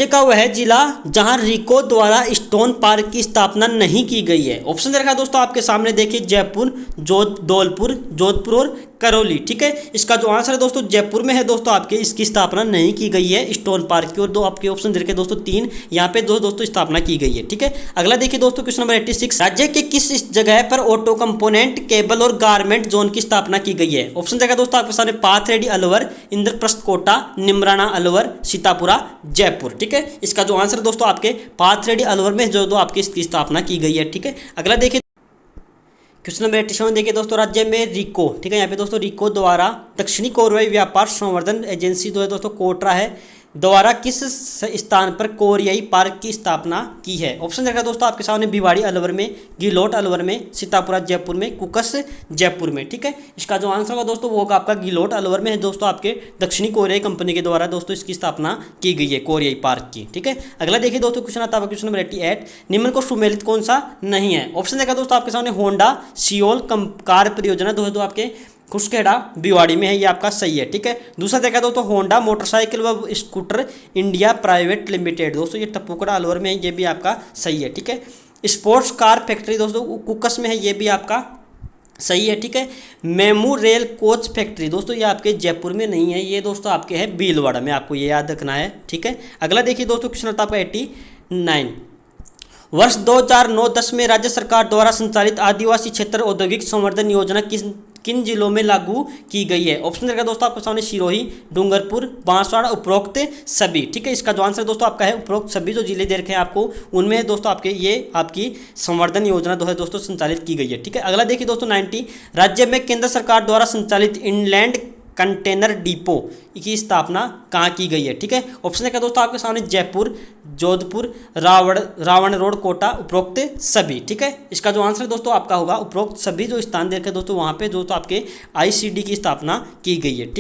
Speaker 1: का वह जिला जहां रिको द्वारा स्टोन पार्क की स्थापना नहीं की गई है। ऑप्शन देखा दोस्तों आपके सामने देखिए, जयपुर, धौलपुर, जोधपुर और करौली, ठीक है। इसका जो आंसर है दोस्तों जयपुर में है दोस्तों आपके इसकी स्थापना नहीं की गई है स्टोन पार्क की, और दो आपके ऑप्शन देखे दोस्तों 3 यहाँ पे दोस्तों स्थापना की गई है, ठीक है। अगला देखिए दोस्तों क्वेश्चन नंबर 86, राज्य के किस जगह पर ऑटो कंपोनेंट, केबल और गारमेंट जोन की स्थापना की गई है। ऑप्शन देखा दोस्तों आपके सामने, पाथरेडी अलवर, इंद्रप्रस्थ कोटा, निमराना अलवर, सीतापुरा जयपुर, ठीक है। इसका जो आंसर दोस्तों आपके पाथरेडी अलवर में जो आपकी इसकी स्थापना की गई है, ठीक है। अगला देखिए क्वेश्चन नंबर 87 देखिए दोस्तों, राज्य में रिको, ठीक है, यहाँ पे दोस्तों रिको द्वारा दक्षिणी कोरियाई व्यापार संवर्धन एजेंसी जो है दोस्तों कोटरा है द्वारा किस स्थान पर कोरियाई पार्क की स्थापना की है। ऑप्शन देखा दोस्तों आपके सामने, भिवाड़ी अलवर में, गिलोट अलवर में, सीतापुरा जयपुर में, कुकस जयपुर में, ठीक है। इसका जो आंसर होगा दोस्तों वो होगा आपका गिलोट अलवर में है दोस्तों आपके दक्षिणी कोरियाई कंपनी के द्वारा दोस्तों इसकी स्थापना की गई है कोरियाई पार्क की, ठीक है। अगला देखिए दोस्तों क्वेश्चन आता है क्वेश्चन नंबर 88, निम्न को सुमेलित कौन सा नहीं है। ऑप्शन देखा दोस्तों आपके सामने, होंडा सियोल कार परियोजना दोस्तों आपके खुशखेड़ा भिवाड़ी में है, ये आपका सही है, ठीक है। दूसरा देखा दोस्तों, होंडा मोटरसाइकिल व स्कूटर इंडिया प्राइवेट लिमिटेड दोस्तों ये टप्पूकड़ा अलवर में है, ये भी आपका सही है, ठीक है। स्पोर्ट्स कार फैक्ट्री दोस्तों कुकस में है, ये भी आपका सही है, ठीक है। मेमू रेल कोच फैक्ट्री दोस्तों ये आपके जयपुर में नहीं है, ये दोस्तों आपके है भीलवाड़ा में, आपको ये याद रखना है, ठीक है। अगला देखिए दोस्तों क्वेश्चन आता है आपका 89, वर्ष 2009-10 में राज्य सरकार द्वारा संचालित आदिवासी क्षेत्र औद्योगिक संवर्धन योजना किन जिलों में लागू की गई है? ऑप्शन रहेगा दोस्तों आपके सामने सिरोही, डूंगरपुर, बांसवाड़ा, उपरोक्त सभी। ठीक है, इसका जो आंसर दोस्तों आपका है उपरोक्त सभी। जो जिले दे रखे हैं आपको उनमें दोस्तों आपके ये आपकी संवर्धन योजना जो है दोस्तों संचालित की गई है। ठीक है, अगला देखिए दोस्तों 90, राज्य में केंद्र सरकार द्वारा संचालित इनलैंड कंटेनर डिपो की स्थापना कहाँ की गई है? ठीक है, ऑप्शन है दोस्तों आपके सामने जयपुर, जोधपुर, रावण रोड, कोटा, उपरोक्त सभी। ठीक है, इसका जो आंसर दोस्तों आपका होगा उपरोक्त सभी। जो स्थान दे रखे दोस्तों वहाँ पे दोस्तों आपके ICD की स्थापना की गई है। ठीक